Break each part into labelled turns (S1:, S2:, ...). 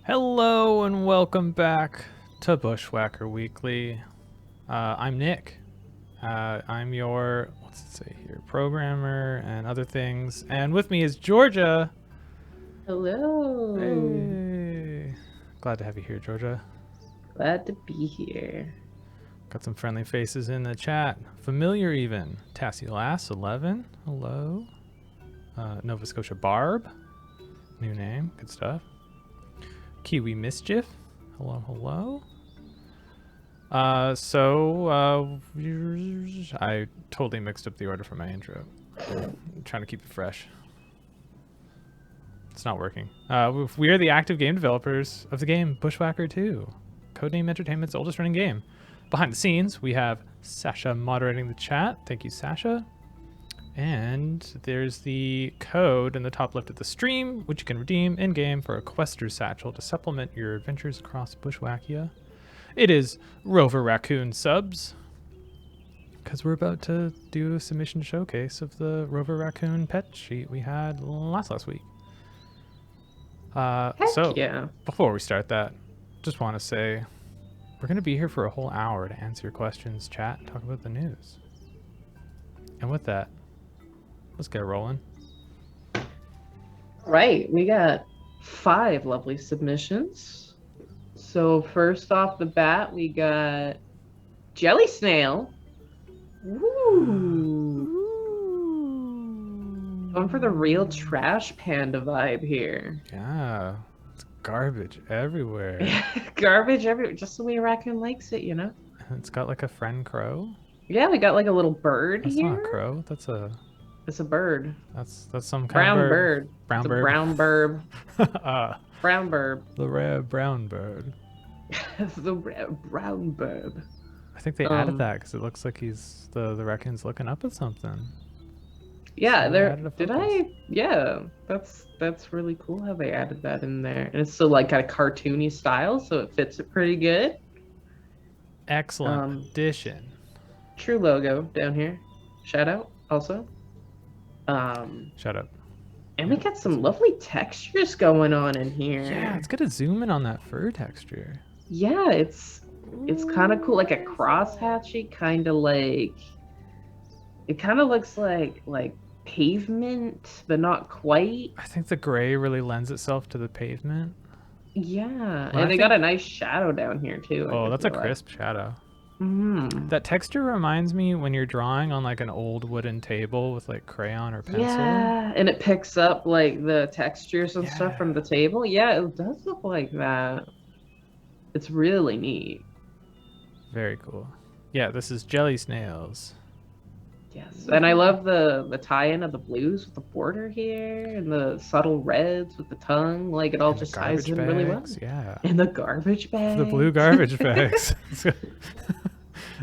S1: Hello and welcome back to Bushwhacker Weekly. I'm Nick. I'm your, what's it say here, programmer and other things. And with me is Georgia.
S2: Hello.
S1: Hey. Glad to have you here, Georgia.
S2: Glad to be here.
S1: Got some friendly faces in the chat. Familiar even. Tassie Lass 11. Hello. Nova Scotia Barb. New name. Good stuff. Kiwi Mischief. Hello, hello. I totally mixed up the order for my intro. I'm trying to keep it fresh. It's not working. We are the active game developers of the game Bushwhacker 2, Codename Entertainment's oldest running game. Behind the scenes, we have Sasha moderating the chat. Thank you, Sasha. And there's the code in the top left of the stream, which you can redeem in-game for a Quester's Satchel to supplement your adventures across Bushwhackia. It is Rover Raccoon subs, because we're about to do a submission showcase of the Rover Raccoon pet sheet we had last week.
S2: Yeah.
S1: Before we start that, just want to say we're going to be here for a whole hour to answer your questions, chat, and talk about the news. And with that, let's get rolling.
S2: Right. We got 5 lovely submissions. So first off the bat, we got Jelly Snail. Ooh. Going for the real trash panda vibe here.
S1: Yeah. It's garbage everywhere.
S2: Garbage everywhere. Just the way a raccoon likes it, you know?
S1: It's got like a friend crow.
S2: Yeah, we got like a little bird
S1: That's
S2: here.
S1: not a crow. That's a...
S2: It's a bird.
S1: That's some kind of bird. Brown bird.
S2: Brown bird. Brown bird.
S1: The rare brown bird.
S2: The rare brown bird.
S1: I think they added that because it looks like he's the raccoon's looking up at something.
S2: Yeah,
S1: so
S2: yeah, that's really cool how they added that in there. And it's still like kind of cartoony style, so it fits it pretty good.
S1: Excellent addition.
S2: True logo down here. Shout out also.
S1: Shut up.
S2: And we got some lovely textures going on in here.
S1: Yeah, it's good to zoom in on that fur texture.
S2: Yeah, it's kind of cool, like a crosshatchy, kind of like, it kind of looks like pavement, but not quite.
S1: I think the gray really lends itself to the pavement.
S2: Yeah, and they got a nice shadow down here too.
S1: Oh, that's a crisp shadow.
S2: Mm.
S1: That texture reminds me when you're drawing on like an old wooden table with like crayon or pencil.
S2: Yeah, and it picks up like the textures and stuff from the table. Yeah, it does look like that. It's really neat.
S1: Very cool. Yeah, this is Jelly Snails.
S2: Yes, and I love the tie-in of the blues with the border here and the subtle reds with the tongue. Like it all just ties in really well.
S1: Yeah.
S2: And the garbage bags.
S1: The blue garbage bags.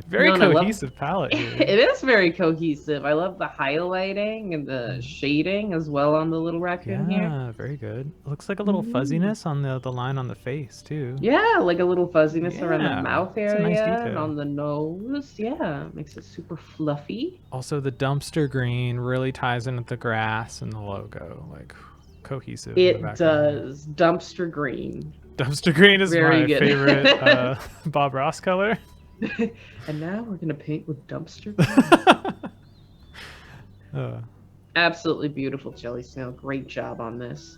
S1: Very cohesive palette here.
S2: It is very cohesive. I love the highlighting and the shading as well on the little raccoon here.
S1: Yeah, very good. It looks like a little fuzziness on the line on the face too.
S2: Yeah, like a little fuzziness around the mouth area and on the nose. Yeah, makes it super fluffy.
S1: Also, the dumpster green really ties in with the grass and the logo, like cohesive.
S2: It does. Dumpster green.
S1: Dumpster green is my favorite Bob Ross color.
S2: And now we're gonna paint with dumpster. Absolutely beautiful, Jelly Snail. Great job on this.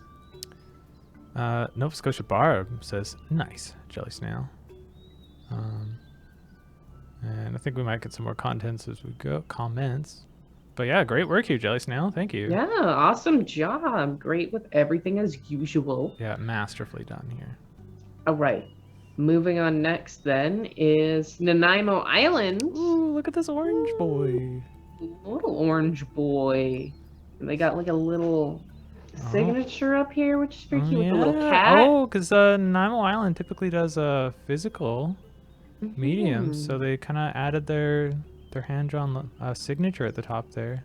S1: Nova Scotia Barb says, "Nice, Jelly Snail." And I think we might get some more contents as we go. Comments. But yeah, great work here, Jelly Snail. Thank you.
S2: Yeah, awesome job. Great with everything as usual.
S1: Yeah, masterfully done here.
S2: All right. Moving on next then is Nanaimo Island.
S1: Ooh, look at this orange boy.
S2: Little orange boy. And they got like a little signature up here, which is pretty cute with a little cat.
S1: Oh, because Nanaimo Island typically does a physical medium, so they kind of added their hand-drawn signature at the top there.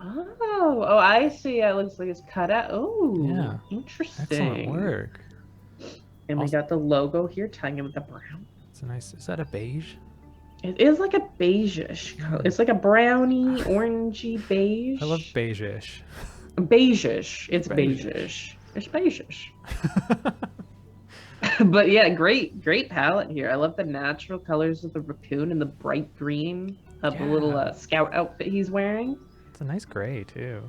S2: Oh, I see. It looks like it's cut out. Oh, yeah. Interesting.
S1: Excellent work.
S2: And we got the logo here tying in with the brown.
S1: It's a nice. Is that a beige?
S2: It is like a beige-ish color. It's like a browny, orangey beige.
S1: I love beige-ish.
S2: Beige-ish. It's beige-ish. It's beige-ish. But yeah, great palette here. I love the natural colors of the raccoon and the bright green of the little
S1: Yeah.
S2: scout outfit he's wearing.
S1: It's a nice gray too.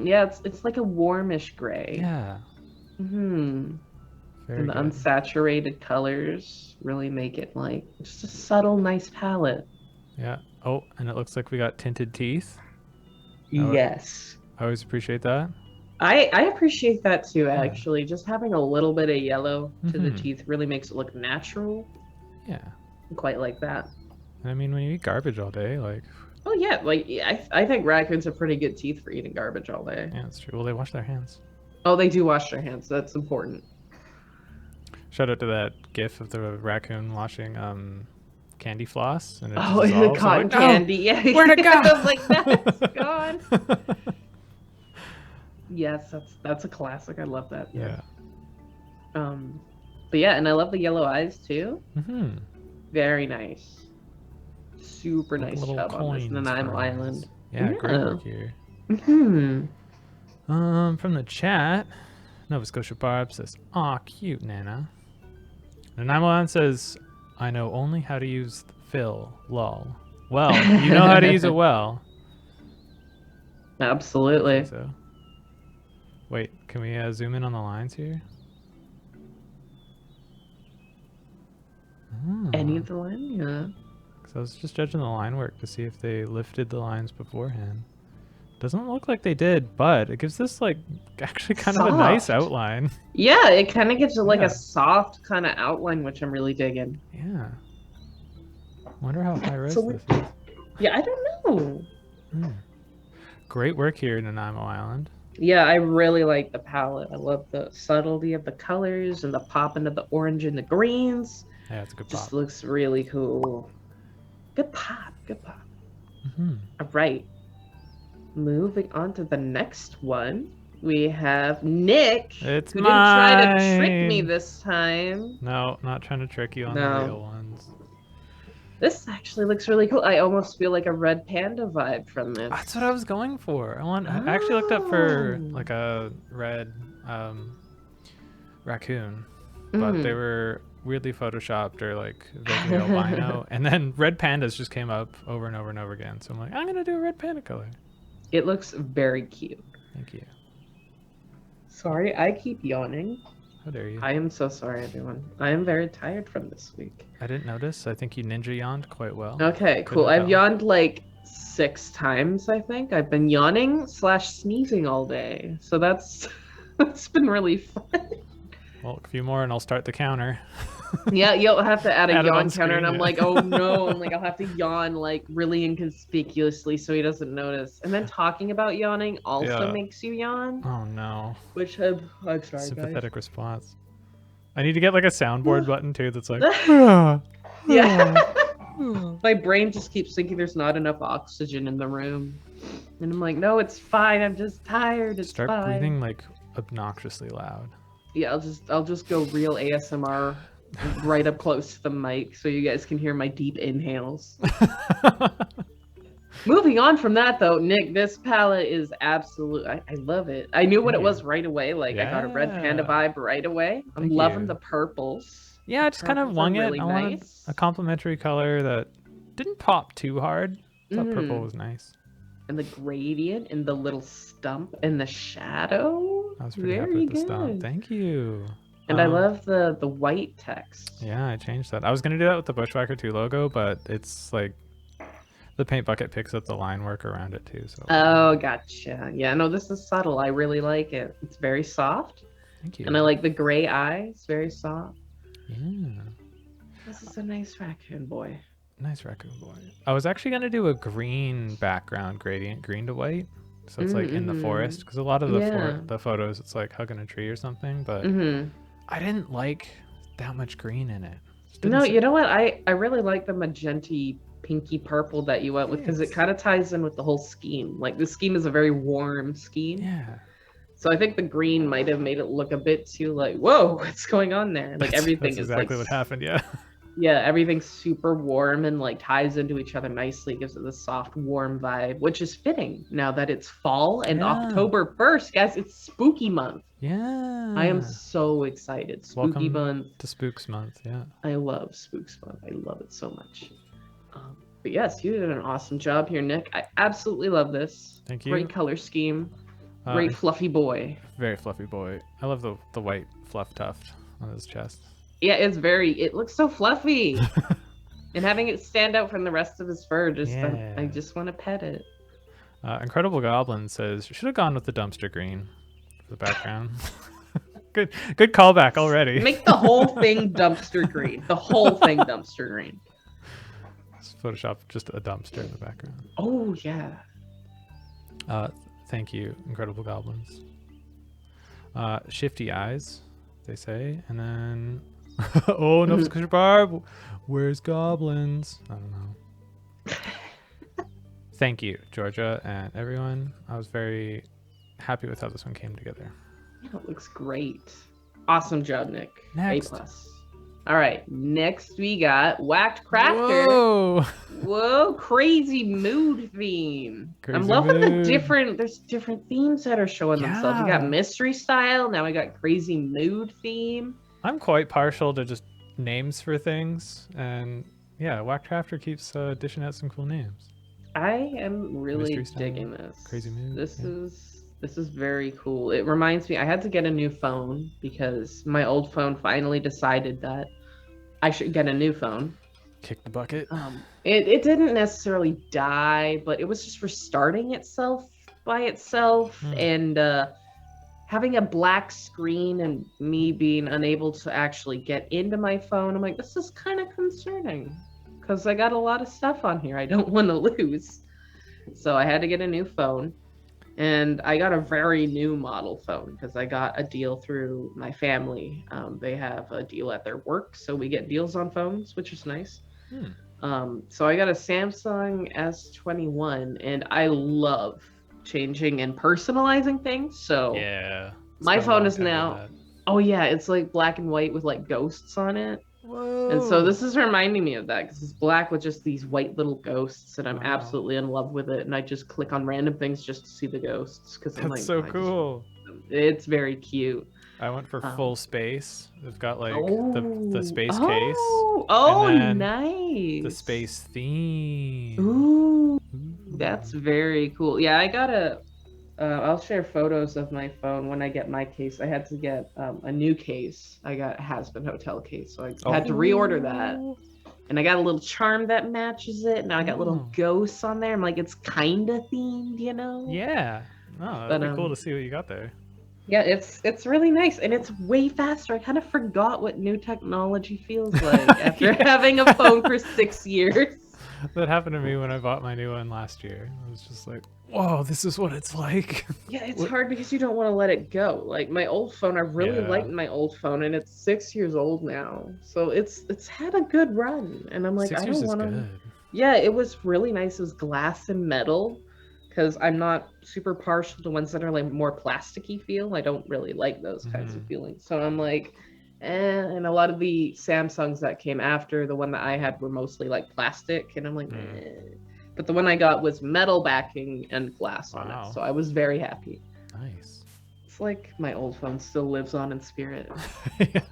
S2: Yeah, it's like a warmish gray.
S1: Yeah. Very
S2: And the
S1: good.
S2: unsaturated colors really make it like just a subtle, nice palette.
S1: Yeah. Oh, and it looks like we got tinted teeth.
S2: Yes.
S1: I always appreciate that.
S2: I appreciate that too,
S1: Yeah.
S2: actually. Just having a little bit of yellow to the
S1: Mhm.
S2: teeth really makes it look natural.
S1: Yeah.
S2: I quite like that.
S1: And I mean, when you eat garbage all day, like,
S2: Oh yeah, like I think raccoons have pretty good teeth for eating garbage all day.
S1: yeah, it's true. Well, they wash their hands.
S2: Oh, they do wash their hands. That's important.
S1: Shout out to that GIF of the raccoon washing candy floss, and it just
S2: Oh, the
S1: dissolves. I'm
S2: cotton
S1: like, "No,
S2: candy. Yeah.
S1: where'd it go?"
S2: I was like, that's gone. Yes, that's a classic. I love that.
S1: Yeah.
S2: But yeah, and I love the yellow eyes too.
S1: Mm-hmm.
S2: Very nice. Super
S1: Like
S2: nice
S1: little
S2: job on this
S1: coins
S2: Nanaimo
S1: for eyes.
S2: Island.
S1: Yeah, great
S2: Yeah.
S1: work here. From the chat, Nova Scotia Barb says, "Aw, cute, Nana." Nanaimo Island says, "I know only how to use fill, lol." Well, you know how to use it well. I
S2: Absolutely.
S1: think so. Wait, can we zoom in on the lines here?
S2: Any of the line? Yeah.
S1: So I was just judging the line work to see if they lifted the lines beforehand. Doesn't look like they did, but it gives this like actually kind of a nice
S2: Soft.
S1: outline.
S2: Yeah, it kind of gives it like
S1: Yeah.
S2: a soft kind of outline, which I'm really digging.
S1: Yeah. Wonder how high res
S2: So
S1: this is.
S2: Yeah, I don't know.
S1: Great work here in Nanaimo Island.
S2: Yeah, I really like the palette. I love the subtlety of the colors and the pop into the orange and the greens.
S1: Yeah, it's a good
S2: Just
S1: pop.
S2: looks really cool. Good pop, good pop.
S1: Mm-hmm.
S2: All right. Moving on to the next one, we have Nick,
S1: It's
S2: who didn't try to trick me
S1: mine.
S2: this time.
S1: No, not trying to trick you on the
S2: No.
S1: real ones.
S2: This actually looks really cool. I almost feel like a red panda vibe from this.
S1: That's what I was going for. I actually looked up for
S2: Oh.
S1: like a red raccoon, but they were weirdly photoshopped or like vaguely albino, and then red pandas just came up over and over and over again. So I'm like, I'm gonna do a red panda color.
S2: It looks very cute.
S1: Thank you.
S2: Sorry, I keep yawning.
S1: How dare you?
S2: I am so sorry, everyone. I am very tired from this week.
S1: I didn't notice. I think you ninja yawned quite well.
S2: Okay, cool.
S1: Couldn't
S2: I've
S1: tell.
S2: yawned like 6 times, I think. I've been yawning / sneezing all day. So that's been really fun.
S1: Well, a few more and I'll start the counter.
S2: Yeah, you'll have to add a
S1: Add it on
S2: yawn counter, and
S1: screen,
S2: I'm
S1: yeah.
S2: like, oh no, I'm like, I'll have to yawn like really inconspicuously so he doesn't notice. And then talking about yawning also
S1: Yeah.
S2: makes you yawn,
S1: Oh no.
S2: which I'm sorry, guys.
S1: Sympathetic response. I need to get like a soundboard button too that's like,
S2: Yeah. My brain just keeps thinking there's not enough oxygen in the room. And I'm like, no, it's fine. I'm just tired. It's
S1: start
S2: fine.
S1: breathing like obnoxiously loud.
S2: Yeah, I'll just go real ASMR right up close to the mic so you guys can hear my deep inhales. Moving on from that though, Nick, this palette is absolute. I love it. I knew what it was right away. Like I got a red panda
S1: Yeah.
S2: vibe right away. I'm
S1: Thank
S2: loving
S1: you.
S2: the purples.
S1: Yeah, I just kind of
S2: Purples are
S1: wung it.
S2: really
S1: I wanted
S2: nice.
S1: a complementary color that didn't pop too hard. Thought purple
S2: Mhm.
S1: was nice.
S2: And the gradient and the little stump and the shadow.
S1: I was pretty happy
S2: Very
S1: with the stump.
S2: good.
S1: Thank you.
S2: And I love the white text.
S1: Yeah, I changed that. I was gonna do that with the Bushwhacker 2 logo, but it's like the paint bucket picks up the line work around it too. So
S2: Oh, gotcha. Yeah, no, this is subtle. I really like it. It's very soft.
S1: thank you.
S2: And I like the gray eyes. Very soft.
S1: Yeah,
S2: This is a nice raccoon boy.
S1: nice raccoon boy. I was actually gonna do a green background gradient, green to white. So it's like in the forest, because a lot of the
S2: Yeah.
S1: the photos, it's like hugging a tree or something. But
S2: Mm-hmm.
S1: I didn't like that much green in it. Just didn't
S2: No,
S1: sit-
S2: you know what? I really like the magenta pinky purple that you went with because it
S1: Yes.
S2: kind of ties in with the whole scheme. Like the scheme is a very warm scheme.
S1: Yeah.
S2: So I think the green might have made it look a bit too like, whoa, what's going on there? Like everything
S1: That's
S2: is
S1: exactly
S2: like
S1: what happened. Yeah.
S2: Yeah, everything's super warm and like ties into each other nicely, gives it this soft, warm vibe, which is fitting now that it's fall and
S1: Yeah.
S2: October 1st, guys, it's spooky month. I am
S1: Yeah.
S2: so excited. Spooky
S1: Welcome
S2: month.
S1: to Spooks Month. Yeah.
S2: I love Spooks month. I love it so much. But yes, you did an awesome job here, Nick. I absolutely love this.
S1: Thank you.
S2: Great color scheme. Great fluffy boy.
S1: Very fluffy boy. I love the white fluff tuft on his chest.
S2: Yeah, it looks so fluffy. And having it stand out from the rest of his fur, I just want to pet it.
S1: Incredible Goblin says, should have gone with the dumpster green for the background. Good callback already.
S2: Make the whole thing dumpster green. The whole thing dumpster green.
S1: Let's Photoshop just a dumpster in the background.
S2: Oh, yeah.
S1: Thank you, Incredible Goblins. Shifty eyes, they say. And then... oh, Nova Scotia Barb! Where's Goblins? I don't know. Thank you, Georgia and everyone. I was very happy with how this one came together.
S2: Yeah, it looks great. Awesome job, Nick.
S1: Next.
S2: A+. All right, next we got Whacked Crafter.
S1: Whoa!
S2: Whoa, crazy mood theme.
S1: Crazy
S2: I'm loving
S1: mood.
S2: there's different themes that are showing themselves. We got mystery style, now we got crazy mood theme.
S1: I'm quite partial to just names for things, and yeah, Whacked Crafter keeps dishing out some cool names.
S2: I am really
S1: Mystery style,
S2: digging this.
S1: crazy mood.
S2: This is very cool. It reminds me, I had to get a new phone because my old phone finally decided that I should get a new phone.
S1: Kick the bucket.
S2: It didn't necessarily die, but it was just restarting itself by itself. And having a black screen and me being unable to actually get into my phone, I'm like, this is kind of concerning because I got a lot of stuff on here I don't want to lose. So I had to get a new phone. And I got a very new model phone because I got a deal through my family. They have a deal at their work, so we get deals on phones, which is nice. So I got a Samsung S21, and I love changing and personalizing things. So
S1: yeah,
S2: my phone is now, oh yeah, it's like black and white with like ghosts on it.
S1: Whoa.
S2: And so this is reminding me of that because it's black with just these white little ghosts, and I'm absolutely in love with it. And I just click on random things just to see the ghosts because I'm like,
S1: so cool.
S2: It's very cute.
S1: I went for full space. They've got like the space case.
S2: Oh,
S1: and
S2: nice.
S1: The space theme.
S2: Ooh, that's very cool. Yeah, I got I'll share photos of my phone when I get my case. I had to get a new case. I got a Has-Been Hotel case, so I had to reorder that. And I got a little charm that matches it. Now I got little ghosts on there. I'm like, it's kind of themed, you know?
S1: Yeah. Oh, that'd be cool to see what you got there.
S2: Yeah, it's really nice, and it's way faster. I kind of forgot what new technology feels like after having a phone for 6 years.
S1: That happened to me when I bought my new one last year. I was just like, whoa, this is what it's like.
S2: Yeah, it's hard because you don't want to let it go. Like my old phone, I really liked my old phone, and it's 6 years old now. So it's had a good run, and I'm like,
S1: 6
S2: I
S1: years
S2: don't want
S1: is
S2: to.
S1: good.
S2: Yeah, it was really nice. It was glass and metal, because I'm not super partial to ones that are like more plasticky feel. I don't really like those kinds of feelings. So I'm like, and a lot of the Samsungs that came after the one that I had were mostly like plastic, and I'm like, But the one I got was metal backing and glass on it, so I was very happy.
S1: Nice.
S2: It's like my old phone still lives on in spirit.
S1: Yeah.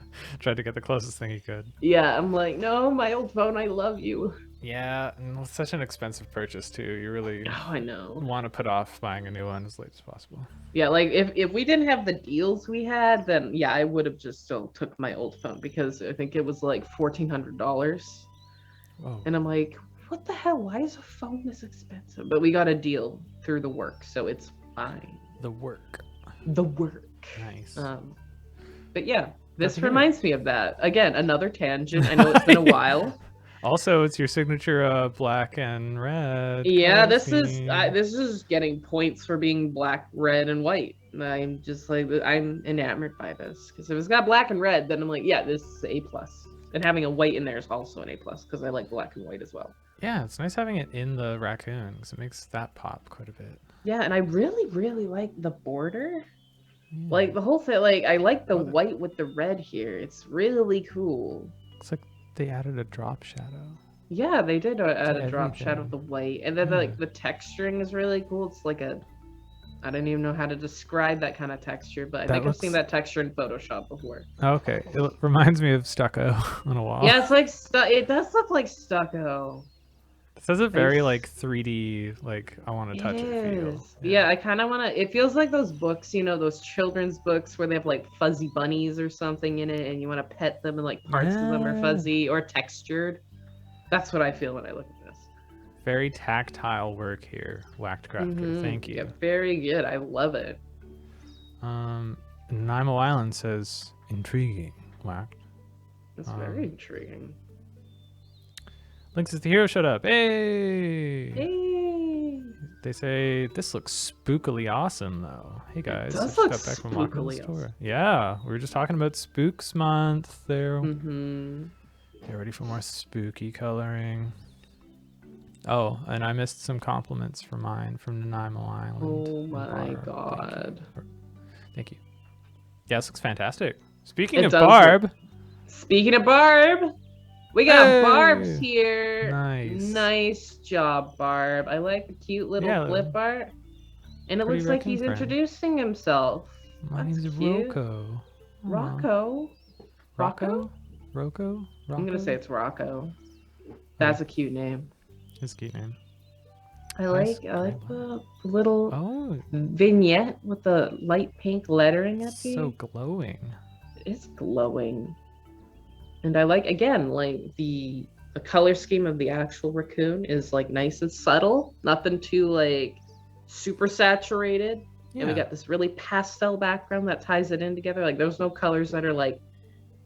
S1: Tried to get the closest thing you could.
S2: Yeah, I'm like, no, my old phone, I love you.
S1: Yeah, and it's such an expensive purchase too. You really
S2: I know.
S1: want to put off buying a new one as late as possible.
S2: Yeah, like if we didn't have the deals we had, then yeah, I would have just still took my old phone because I think it was like $1,400. And I'm like, what the hell? Why is a phone this expensive? But we got a deal through the work, so it's fine.
S1: The work.
S2: Nice.
S1: Nice.
S2: But yeah, this reminds me of that. Again, another tangent. I know it's been a while.
S1: Also, it's your signature black and red.
S2: Yeah, this is getting points for being black, red, and white. I'm just like, I'm enamored by this because if it's got black and red, then I'm like, yeah, this is A+. And having a white in there is also an A+ because I like black and white as well.
S1: Yeah, it's nice having it in the raccoon because it makes that pop quite a bit.
S2: Yeah, and I really, really like the border. Like the whole thing, like I like the white with the red here. It's really cool.
S1: Looks like they added a drop shadow.
S2: Yeah, they did add a drop shadow of
S1: everything.
S2: the white, and then
S1: Yeah.
S2: like the texturing is really cool. It's like I don't even know how to describe that kind of texture, but I
S1: That
S2: think I've seen
S1: looks-
S2: that texture in Photoshop before.
S1: Okay, it reminds me of stucco on a wall.
S2: Yeah, it's like it does look like stucco.
S1: This has a very
S2: Nice.
S1: like 3D, like I want to
S2: It
S1: touch it feel.
S2: is. Yeah, I kind of want to. It feels like those books, those children's books where they have like fuzzy bunnies or something in it, and you want to pet them, and like parts of them are
S1: Yeah.
S2: fuzzy or textured. That's what I feel when I look at this.
S1: Very tactile work here, Whacked Crafter.
S2: Mhm.
S1: Thank you.
S2: Yeah, very good. I love it.
S1: Nimo Island says intriguing, Whacked.
S2: It's very intriguing.
S1: Links says the hero showed up. Hey!
S2: Hey.
S1: They say this looks spookily awesome though. Hey guys,
S2: does
S1: I just
S2: look
S1: got back from walking the
S2: spookily
S1: store.
S2: awesome.
S1: Yeah, we were just talking about Spooks Month there.
S2: Mm-hmm.
S1: Get ready for more spooky coloring. Oh, and I missed some compliments for mine from Nanaimo Island.
S2: Oh my
S1: Barb.
S2: god.
S1: Thank you. Yeah, this looks fantastic. Speaking
S2: It
S1: of
S2: does
S1: Barb,
S2: Speaking of Barb, we got
S1: Hey!
S2: Barb's here.
S1: Nice.
S2: Nice job, Barb. I like the cute little
S1: Yeah,
S2: flip art. And it
S1: pretty
S2: looks like
S1: raccoon
S2: he's
S1: friend.
S2: introducing himself.
S1: my
S2: That's
S1: name's
S2: cute.
S1: Rocco. Aw.
S2: Rocco.
S1: Rocco? Rocco?
S2: I'm gonna say it's Rocco. That's a cute name.
S1: His cute name.
S2: I
S1: Nice
S2: like
S1: gray
S2: the little
S1: Oh,
S2: vignette with the light pink lettering up here.
S1: so glowing.
S2: It's glowing. And I like, again, like the color scheme of the actual raccoon is like nice and subtle, nothing too like super saturated.
S1: Yeah.
S2: And we got this really pastel background that ties it in together. Like there's no colors that are like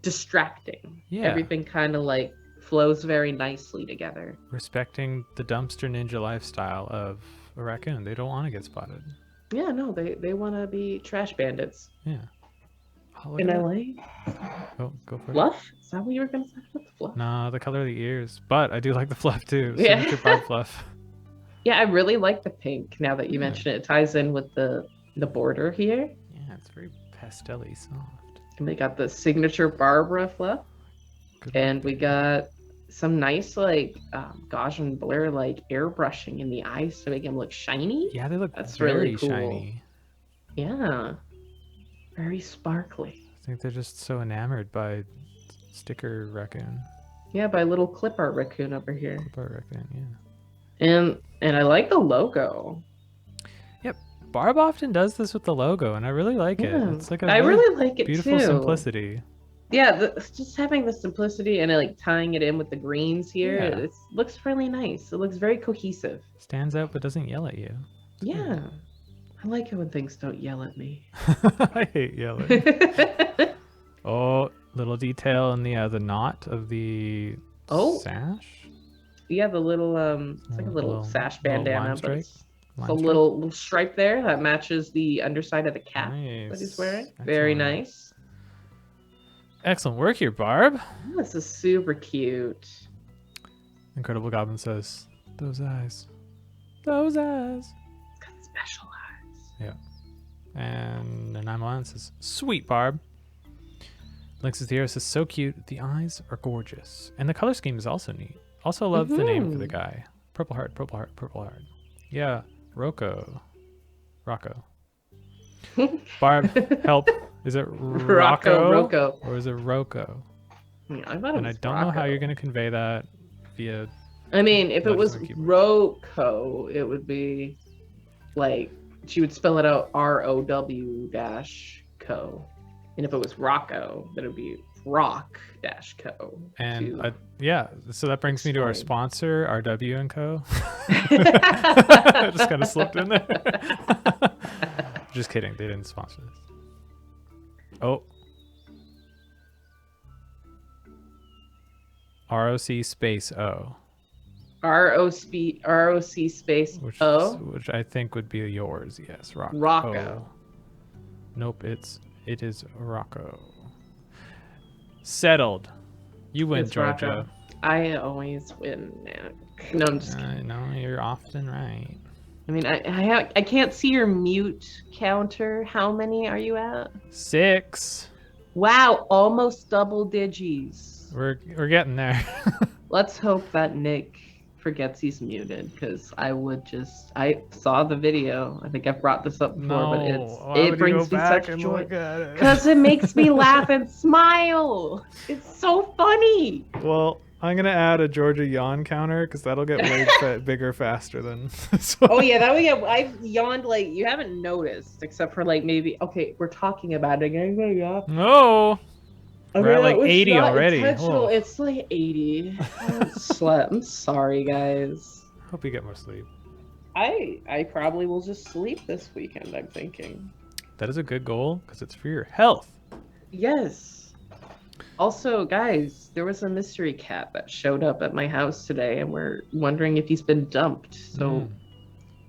S2: distracting.
S1: Yeah.
S2: Everything kind of like flows very nicely together.
S1: Respecting the dumpster ninja lifestyle of a raccoon. They don't want to get spotted.
S2: Yeah, no, they want to be trash bandits.
S1: Yeah. Oh, look
S2: And
S1: at
S2: I
S1: that.
S2: like
S1: Oh, go for it.
S2: fluff. Is that what you were gonna say about the fluff?
S1: No, the color of the ears. But I do like the fluff too.
S2: Yeah.
S1: Signature Barb fluff.
S2: Yeah, I really like the pink. Now that you
S1: Yeah.
S2: mention it, it ties in with the border here.
S1: Yeah, it's very pastel-y soft.
S2: And we got the signature Barbara fluff,
S1: Good
S2: and
S1: work,
S2: we
S1: baby.
S2: got some nice like Gaussian blur like airbrushing in the eyes to make them look shiny.
S1: Yeah, they look
S2: That's
S1: very
S2: really cool.
S1: shiny.
S2: Yeah, very sparkly.
S1: I think they're just so enamored by sticker raccoon.
S2: Yeah, by little clip art raccoon over here.
S1: Clip art raccoon, yeah.
S2: And I like the logo.
S1: Barb often does this with the logo, and I really like it.
S2: Yeah,
S1: It's like a
S2: I
S1: really
S2: really like it
S1: beautiful
S2: too.
S1: simplicity.
S2: Yeah, just having the simplicity and like tying it in with the greens here,
S1: Yeah.
S2: it looks really nice. It looks very cohesive.
S1: Stands out but doesn't yell at you.
S2: Yeah, I like it when things don't yell at me.
S1: I hate yelling. Oh, little detail in the knot of the
S2: Oh.
S1: sash.
S2: Yeah, the little it's like a little sash
S1: little
S2: bandana,
S1: lime
S2: but
S1: stripe?
S2: it's
S1: Lime
S2: a
S1: stripe?
S2: little stripe there that matches the underside of the cap
S1: Nice.
S2: that he's wearing. Very
S1: Excellent.
S2: nice.
S1: Excellent work here, Barb.
S2: Oh, this is super cute.
S1: Incredible Goblin says, "Those eyes, those eyes."
S2: It's got special eyes.
S1: And Nanaimo Island says, "Sweet Barb." Lynx is the hero says, "So cute. The eyes are gorgeous, and the color scheme is also neat. Also love the name for the guy. Purple heart, purple heart, purple heart. Yeah, Rocco. Barb, help. Is it Rocco?
S2: Rocco.
S1: Or is it Rocco?
S2: Yeah, I thought it
S1: And I
S2: was
S1: don't know how
S2: Rocco.
S1: you're going to convey that via...
S2: I mean, if it
S1: Letters
S2: was
S1: on the keyboard.
S2: Rocco, it would be like she would spell it out ROW-co. And if it was Rocco, then it would be rock-co.
S1: And
S2: to-
S1: yeah, so that brings me to our
S2: explain.
S1: sponsor, RW & Co. Just kind of slipped in there. Just kidding. They didn't sponsor this. Oh. ROC space O.
S2: ROC space
S1: Which,
S2: O.
S1: which I think would be yours. Yes, Rocco.
S2: Rocco.
S1: Nope, it is Rocco. Settled. You win,
S2: It's
S1: Georgia.
S2: Rocco. I always win. No, I'm just kidding.
S1: I know you're often right.
S2: I mean, I can't see your mute counter. How many are you at?
S1: 6.
S2: Wow, almost double digits.
S1: We're getting there.
S2: Let's hope that Nick forgets he's muted, because I saw the video. I think I've brought this up before, but
S1: Why would
S2: it
S1: you go
S2: brings me
S1: back
S2: such
S1: and
S2: joy
S1: look at it?
S2: because it makes me laugh and smile. It's so funny.
S1: Well, I'm gonna add a Georgia yawn counter because that'll get way bigger faster than this one.
S2: Oh yeah, that way I've yawned like you haven't noticed, except for like maybe okay, we're talking about it again. Yeah.
S1: No.
S2: I
S1: We're at
S2: mean,
S1: like
S2: that was
S1: 80
S2: not
S1: already.
S2: intentional.
S1: Whoa.
S2: It's like 80. I haven't slept. I'm sorry, guys.
S1: Hope you get more sleep.
S2: I probably will just sleep this weekend, I'm thinking.
S1: That is a good goal because it's for your health.
S2: Yes. Also, guys, there was a mystery cat that showed up at my house today, and we're wondering if he's been dumped. So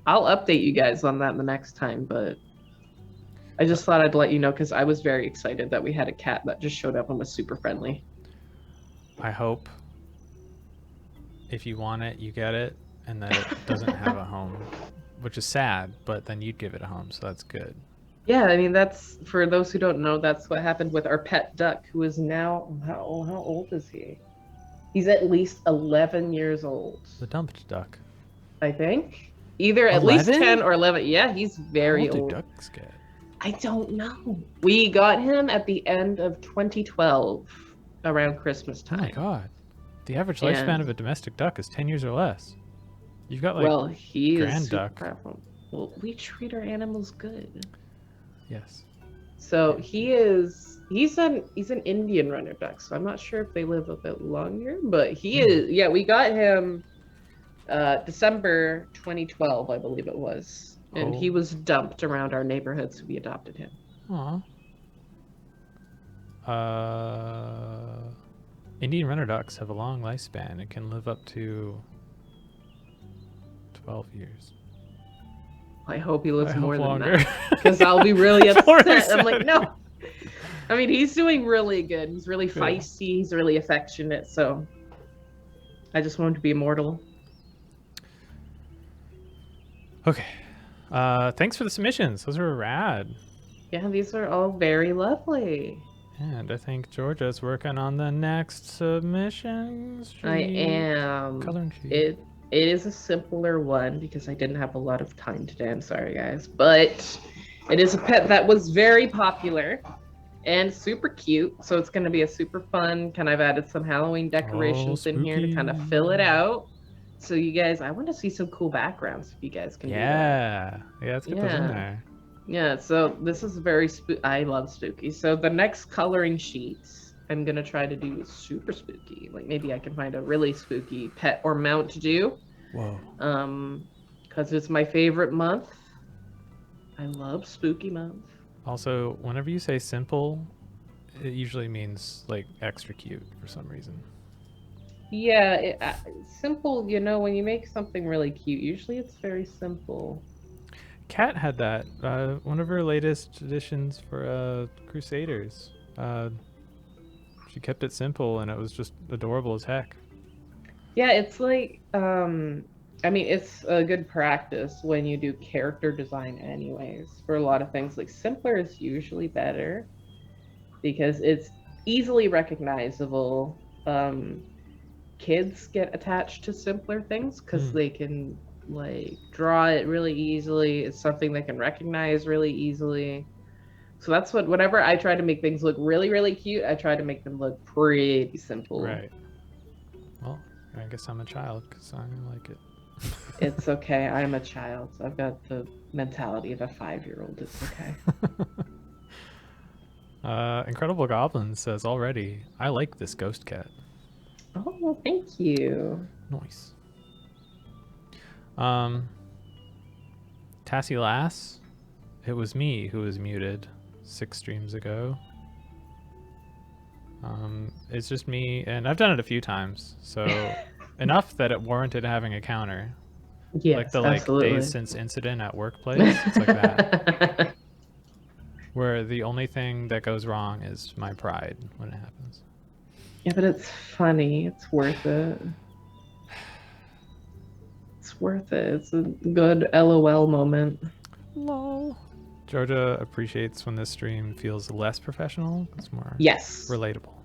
S2: I'll update you guys on that the next time, but I just thought I'd let you know because I was very excited that we had a cat that just showed up and was super friendly.
S1: I hope if you want it, you get it, and that it doesn't have a home, which is sad, but then you'd give it a home, so that's good.
S2: Yeah, I mean, that's, for those who don't know, that's what happened with our pet duck, who is now, how old is he? He's at least 11 years old.
S1: The dumped duck.
S2: I think. Either at least 10 or 11. Yeah, he's very old.
S1: How old do ducks get?
S2: I don't know. We got him at the end of 2012, around Christmas time.
S1: Oh my god. The average lifespan of a domestic duck is 10 years or less. You've got like
S2: well, he
S1: grand
S2: is
S1: duck.
S2: Well, we treat our animals good.
S1: Yes.
S2: So he's an Indian runner duck, so I'm not sure if they live a bit longer, but he is. Yeah, we got him December 2012, I believe it was. And he was dumped around our neighborhood, so we adopted him.
S1: Aw. Indian runner ducks have a long lifespan. It can live up to 12 years.
S2: I hope he lives more than
S1: longer.
S2: that, because I'll be really upset. I'm like, no. I mean, he's doing really good. He's really feisty. He's really affectionate. So I just want him to be immortal.
S1: Okay. Thanks for the submissions. Those were rad.
S2: Yeah, these are all very lovely.
S1: And I think Georgia's working on the next submissions.
S2: I am.
S1: Coloring sheet.
S2: It is a simpler one because I didn't have a lot of time today. I'm sorry, guys. But it is a pet that was very popular and super cute. So it's going to be a super fun, kind of, I've added some Halloween decorations in here to kind of fill it out. So you guys, I want to see some cool backgrounds if you guys can do that.
S1: Yeah, let's get those in there.
S2: Yeah, so this is very I love spooky. So the next coloring sheets I'm gonna try to do super spooky. Like maybe I can find a really spooky pet or mount to do.
S1: Whoa.
S2: Because it's my favorite month. I love spooky month.
S1: Also, whenever you say simple, it usually means like extra cute for some reason.
S2: Yeah, simple, you know, when you make something really cute, usually it's very simple.
S1: Kat had that. One of her latest editions for Crusaders. She kept it simple and it was just adorable as heck.
S2: Yeah, it's like, I mean, it's a good practice when you do character design anyways. For a lot of things, like simpler is usually better because it's easily recognizable. Kids get attached to simpler things because they can like draw it really easily. It's something they can recognize really easily. So that's whenever I try to make things look really, really cute, I try to make them look pretty simple.
S1: Right. Well, I guess I'm a child because I like it.
S2: It's okay. I'm a child. I've got the mentality of a 5-year-old. It's okay.
S1: Incredible Goblin says already, I like this ghost cat.
S2: Oh, well, thank you.
S1: Nice. Tassie Lass, it was me who was muted 6 streams ago. It's just me, and I've done it a few times, so enough that it warranted having a counter.
S2: Yes,
S1: like the
S2: absolutely.
S1: days since incident at workplace. It's like that. Where the only thing that goes wrong is my pride when it happens.
S2: Yeah, but it's funny. It's worth it. It's worth it. It's a good LOL moment.
S1: Lol. Georgia appreciates when this stream feels less professional. It's more
S2: yes
S1: relatable.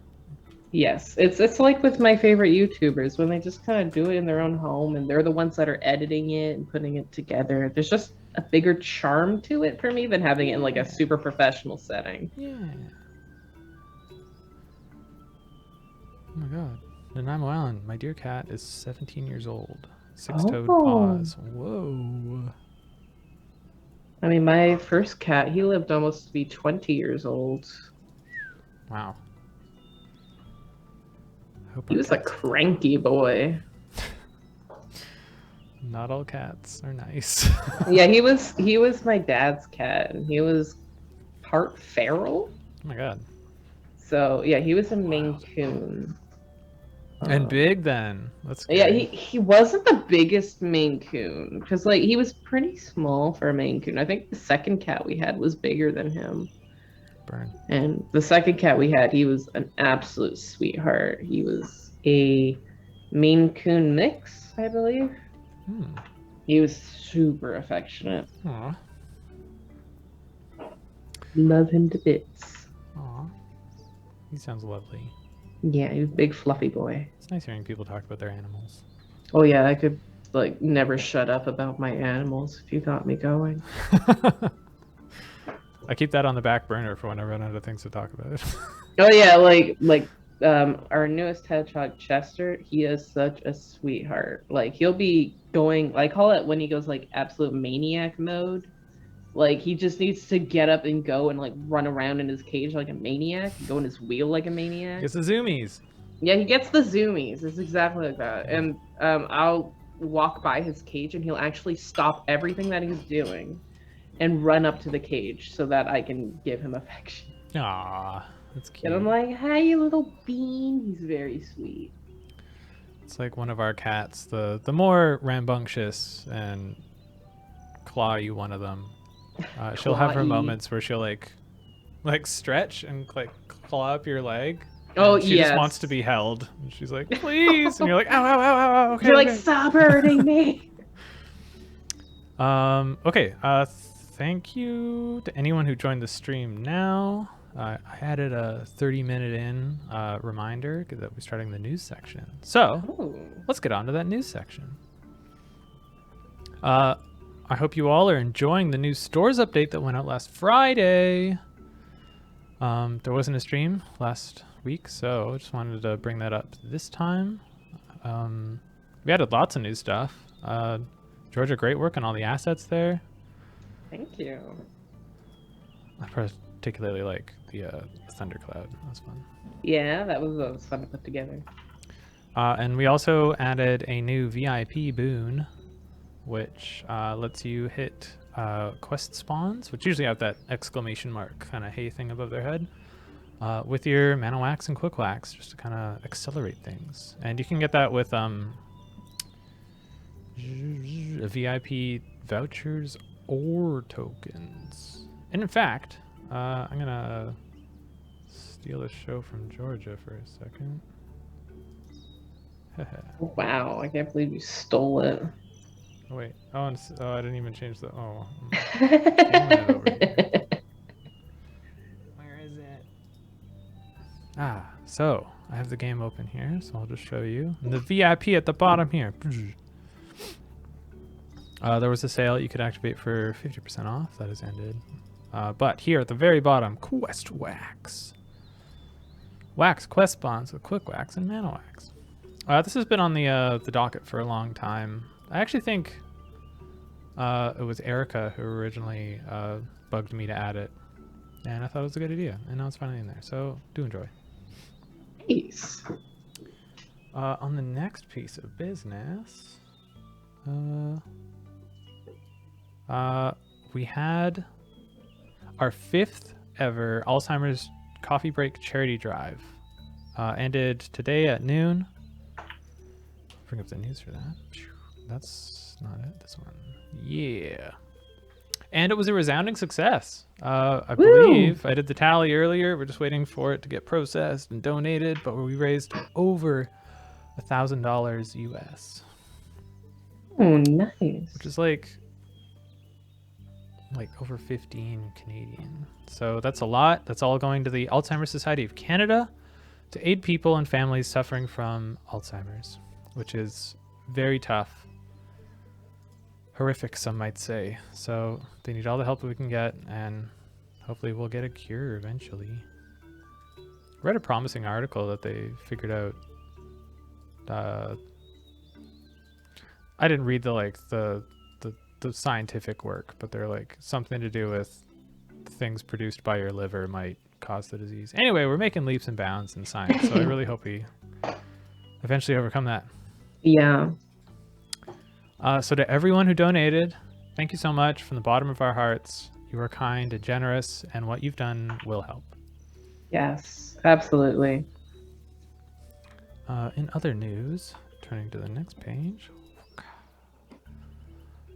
S2: Yes, it's like with my favorite YouTubers when they just kind of do it in their own home and they're the ones that are editing it and putting it together. There's just a bigger charm to it for me than having it in like a
S1: Yeah.
S2: super professional setting.
S1: Yeah. Oh my god. Nanaimo Island, my dear cat is 17 years old. Six-toed
S2: Oh,
S1: paws. Whoa.
S2: I mean, my first cat, he lived almost to be 20 years old.
S1: Wow. I hope
S2: He
S1: our
S2: was a
S1: cats.
S2: cranky boy.
S1: Not all cats are nice.
S2: Yeah, he was my dad's cat and he was part feral.
S1: Oh my god.
S2: So yeah, he was a Maine
S1: Wild.
S2: Coon.
S1: And
S2: Um,
S1: big then. That's
S2: yeah,
S1: scary.
S2: he wasn't the biggest Maine Coon because like he was pretty small for a Maine Coon. I think the second cat we had was bigger than him.
S1: Burn.
S2: And the second cat we had, he was an absolute sweetheart. He was a Maine Coon mix, I believe.
S1: Hmm.
S2: He was super affectionate.
S1: Aw.
S2: Love him to bits.
S1: Aw. He sounds lovely.
S2: Yeah, he was a big fluffy boy.
S1: It's nice hearing people talk about their animals.
S2: Oh yeah, I could like never shut up about my animals if you got me going.
S1: I keep that on the back burner for when I run out of things to talk about.
S2: Oh yeah, like our newest hedgehog Chester, he is such a sweetheart. Like he'll be going, I call it when he goes like absolute maniac mode. Like he just needs to get up and go and like run around in his cage like a maniac, go in his wheel like a maniac.
S1: It's the zoomies.
S2: Yeah, he gets the zoomies. It's exactly like that. And I'll walk by his cage and he'll actually stop everything that he's doing and run up to the cage so that I can give him affection.
S1: Aw, that's cute.
S2: And I'm like, hi, you little bean. He's very sweet.
S1: It's like one of our cats, the more rambunctious and clawy one of them. She'll have her
S2: Clawy.
S1: moments where she'll like stretch and like claw up your leg.
S2: Oh,
S1: and she just
S2: yes.
S1: wants to be held. And she's like, please. And you're like, ow, ow, ow, ow, ow. Okay.
S2: You're like,
S1: okay.
S2: stop hurting me.
S1: Okay. Thank you to anyone who joined the stream now. I added a 30-minute in reminder that we're starting the news section. So
S2: Oh.
S1: let's get on to that news section. I hope you all are enjoying the new stores update that went out last Friday. There wasn't a stream last week, so I just wanted to bring that up this time. We added lots of new stuff. Georgia, great work on all the assets there.
S2: Thank you.
S1: I particularly like the Thundercloud. That was fun.
S2: Yeah, that was fun to put together.
S1: And we also added a new VIP boon, which lets you hit quest spawns, which usually have that exclamation mark kind of hey thing above their head, with your Mana Wax and Quick Wax, just to kind of accelerate things. And you can get that with VIP vouchers or tokens. And in fact, I'm gonna steal a show from Georgia for a second.
S2: Wow, I can't believe you stole it.
S1: Oh wait. Oh, I didn't even change the. Oh. It over here. Where is it? Ah, so I have the game open here, so I'll just show you. And the VIP at the bottom here. There was a sale you could activate for 50% off. That has ended. But here at the very bottom, Quest Wax. Wax quest spawns with Quick Wax and Mana Wax. This has been on the docket for a long time. I actually think it was Erica who originally bugged me to add it, and I thought it was a good idea, and now it's finally in there. So do enjoy.
S2: Nice.
S1: On the next piece of business, we had our 5th ever Alzheimer's Coffee Break charity drive. Ended today at noon. Bring up the news for that. That's not it. This one. Yeah. And it was a resounding success. I believe I did the tally earlier. We're just waiting for it to get processed and donated, but we raised over $1,000 US.
S2: Oh, nice.
S1: Which is like over 15 Canadian. So that's a lot. That's all going to the Alzheimer's Society of Canada to aid people and families suffering from Alzheimer's, which is very tough. Horrific, some might say. So they need all the help that we can get, and hopefully we'll get a cure eventually. Read a promising article that they figured out. I didn't read the scientific work, but they're like something to do with things produced by your liver might cause the disease. Anyway, we're making leaps and bounds in science, so I really hope we eventually overcome that.
S2: Yeah.
S1: So to everyone who donated, thank you so much from the bottom of our hearts. You are kind and generous, and what you've done will help.
S2: Yes, absolutely.
S1: In other news, turning to the next page,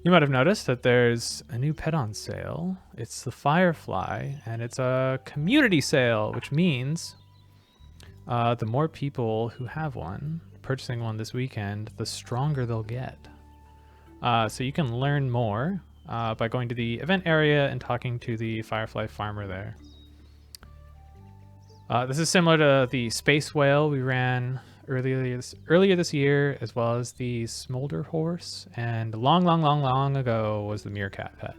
S1: you might have noticed that there's a new pet on sale. It's the Firefly, and it's a community sale, which means the more people who have one, purchasing one this weekend, the stronger they'll get. So you can learn more by going to the event area and talking to the Firefly farmer there. This is similar to the space whale we ran earlier this year, as well as the smolder horse, and long ago was the meerkat pet.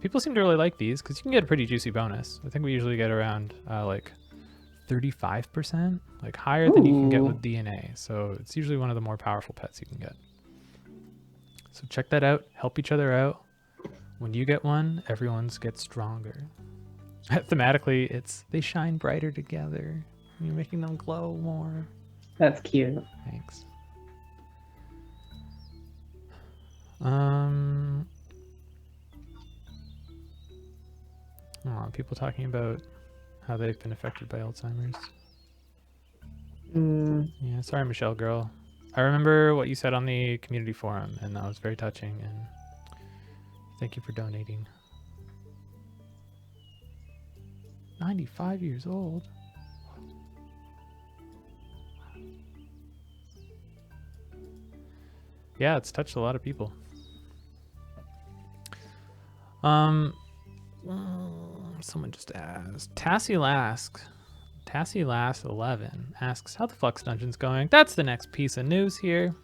S1: People seem to really like these because you can get a pretty juicy bonus. I think we usually get around like 35%, like higher than you can get with DNA. So it's usually one of the more powerful pets you can get. So check that out. Help each other out. When you get one, everyone's gets stronger. Thematically, it's they shine brighter together. You're making them glow more.
S2: That's cute.
S1: Thanks. People talking about how they've been affected by Alzheimer's. Yeah, sorry, Michelle girl. I remember what you said on the community forum, and that was very touching, and thank you for donating. 95 years old. Yeah, it's touched a lot of people. Someone just asked. Tassie Last 11 asks how the Flux Dungeon's going. That's the next piece of news here.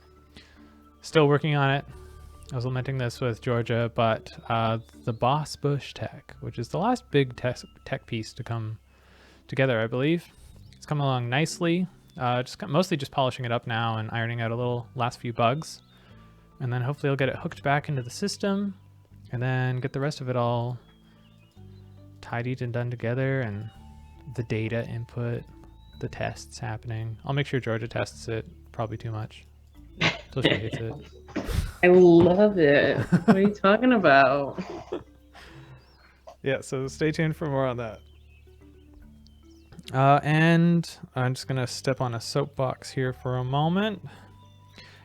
S1: Still working on it. I was lamenting this with Georgia, but the Boss Bush tech, which is the last big tech piece to come together, I believe. It's coming along nicely. Mostly just polishing it up now and ironing out a little last few bugs. And then hopefully I'll get it hooked back into the system and then get the rest of it all tidied and done together, and the data input, the tests happening. I'll make sure Georgia tests it, probably too much. So she hates it.
S2: I love it. What are you talking about?
S1: Yeah, so stay tuned for more on that. And I'm just going to step on a soapbox here for a moment.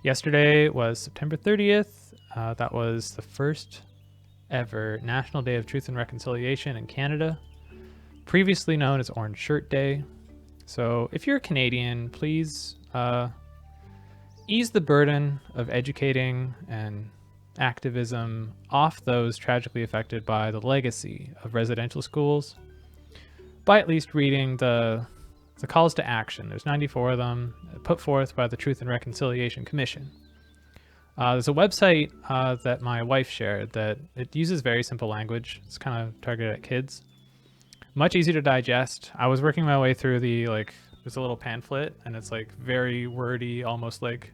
S1: Yesterday was September 30th. That was the first ever National Day of Truth and Reconciliation in Canada, previously known as Orange Shirt Day. So if you're a Canadian, please ease the burden of educating and activism off those tragically affected by the legacy of residential schools by at least reading the calls to action. There's 94 of them put forth by the Truth and Reconciliation Commission. There's a website that my wife shared that it uses very simple language. It's kind of targeted at kids. Much easier to digest. I was working my way through there's a little pamphlet, and it's like very wordy, almost like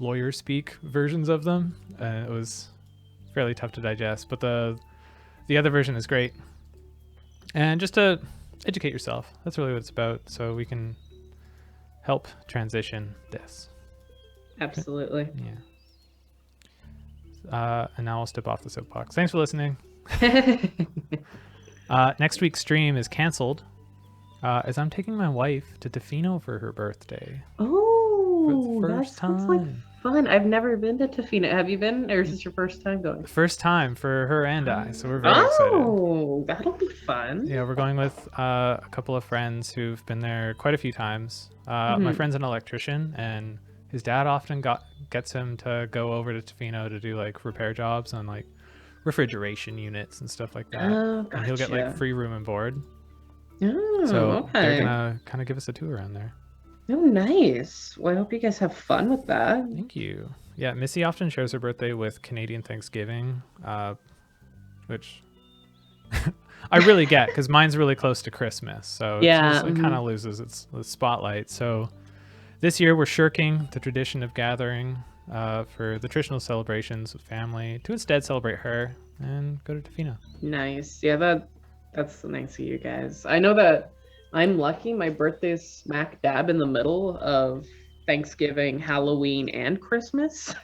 S1: lawyer speak versions of them. And it was fairly tough to digest, but the other version is great. And just to educate yourself, that's really what it's about, so we can help transition this.
S2: Absolutely.
S1: Yeah. And now I'll step off the soapbox. Thanks for listening. Next week's stream is canceled as I'm taking my wife to Tofino for her birthday.
S2: Oh,
S1: for the first
S2: that sounds like
S1: time.
S2: fun. I've never been to Tofino. Have you been, or is this your first time going?
S1: First time for her and I, so we're very excited.
S2: Oh, that'll be fun.
S1: Yeah, we're going with a couple of friends who've been there quite a few times. My friend's an electrician, and his dad often gets him to go over to Tofino to do like repair jobs on like refrigeration units and stuff like that.
S2: Oh,
S1: And he'll get like
S2: gotcha.
S1: free room and board.
S2: Oh,
S1: So they're
S2: okay.
S1: gonna kind of give us a tour around there.
S2: Oh, nice. Well, I hope you guys have fun with that.
S1: Thank you. Yeah, Missy often shares her birthday with Canadian Thanksgiving, which I really get because mine's really close to Christmas, so
S2: Yeah.
S1: it kind of loses its spotlight. So this year we're shirking the tradition of gathering for the traditional celebrations with family to instead celebrate her and go to Tofino.
S2: Nice. Yeah, that's nice of you guys. I know that I'm lucky. My birthday's smack dab in the middle of Thanksgiving, Halloween, and Christmas.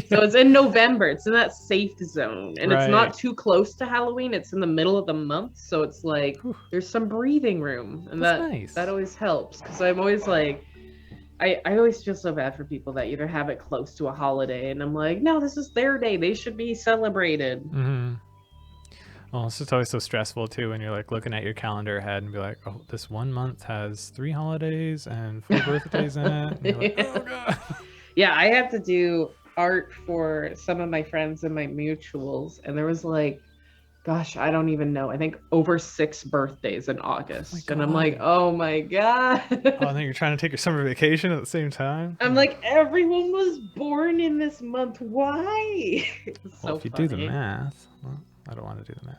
S2: So it's in November. It's in that safe zone. And it's
S1: Right.
S2: not too close to Halloween. It's in the middle of the month. So it's like
S1: Whew.
S2: there's some breathing room. And
S1: That's
S2: that
S1: nice.
S2: that always helps. Because I'm always like I always feel so bad for people that either have it close to a holiday and I'm like, no, this is their day. They should be celebrated.
S1: Mm-hmm. Well, it's just always so stressful too when you're like looking at your calendar ahead and be like, oh, this one month has 3 holidays and 4 birthdays in it. And you're like, oh god.
S2: Yeah, I had to do art for some of my friends and my mutuals, and there was like, gosh, I don't even know. I think over 6 birthdays in August. And I'm like, oh my God.
S1: Oh, and then you're trying to take your summer vacation at the same time.
S2: I'm like, everyone was born in this month. Why?
S1: Well, if you do the math, well, I don't want to do the math.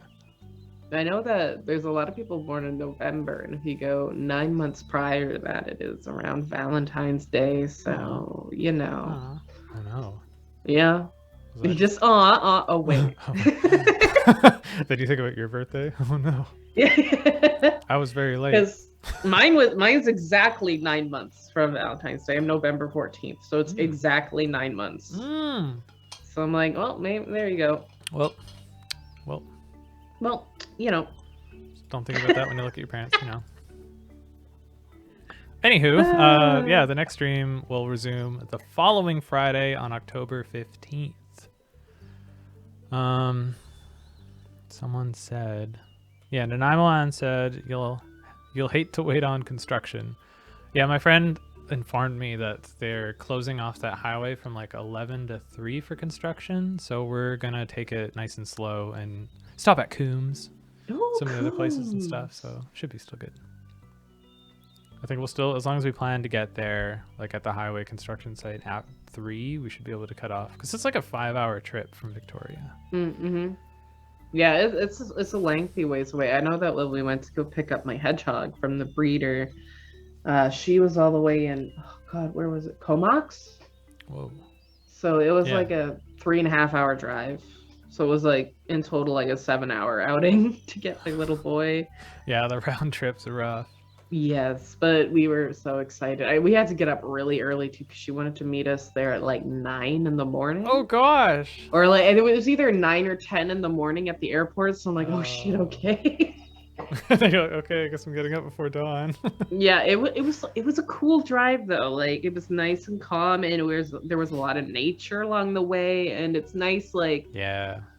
S2: I know that there's a lot of people born in November, and if you go 9 months prior to that, it is around Valentine's Day. So, you know.
S1: Oh no.
S2: Yeah. You just, oh, wait.
S1: Did you think about your birthday? Oh no.
S2: Yeah.
S1: I was very late.
S2: Because mine's exactly 9 months from Valentine's Day. I'm November 14th. So it's exactly 9 months. So I'm like, well, maybe there you go.
S1: Well,
S2: you know.
S1: Don't think about that when you look at your parents, you know. Anywho, yeah, the next stream will resume the following Friday on October 15th. Someone said, yeah, Nanaimoan said you'll hate to wait on construction. Yeah, my friend informed me that they're closing off that highway from like 11 to 3 for construction, so we're gonna take it nice and slow and stop at Coombs, some of the other places and stuff, so should be still good. I think we'll still, as long as we plan to get there, like at the highway construction site at 3, we should be able to cut off because it's like a 5-hour trip from Victoria.
S2: Mm-hmm. Yeah, it's a lengthy ways away. I know that when we went to go pick up my hedgehog from the breeder, she was all the way in, oh God, where was it? Comox?
S1: Whoa.
S2: So it was like a 3.5-hour drive. So it was like in total like a 7-hour outing to get my little boy.
S1: Yeah, the round trips are rough.
S2: Yes, but we were so excited. We had to get up really early too because she wanted to meet us there at like 9 in the morning.
S1: Oh gosh.
S2: Or like, and it was either 9 or 10 in the morning at the airport. So I'm like, oh shit, okay.
S1: You're like, okay, I guess I'm getting up before dawn.
S2: Yeah, it was a cool drive though. Like it was nice and calm, and there was a lot of nature along the way, and it's nice like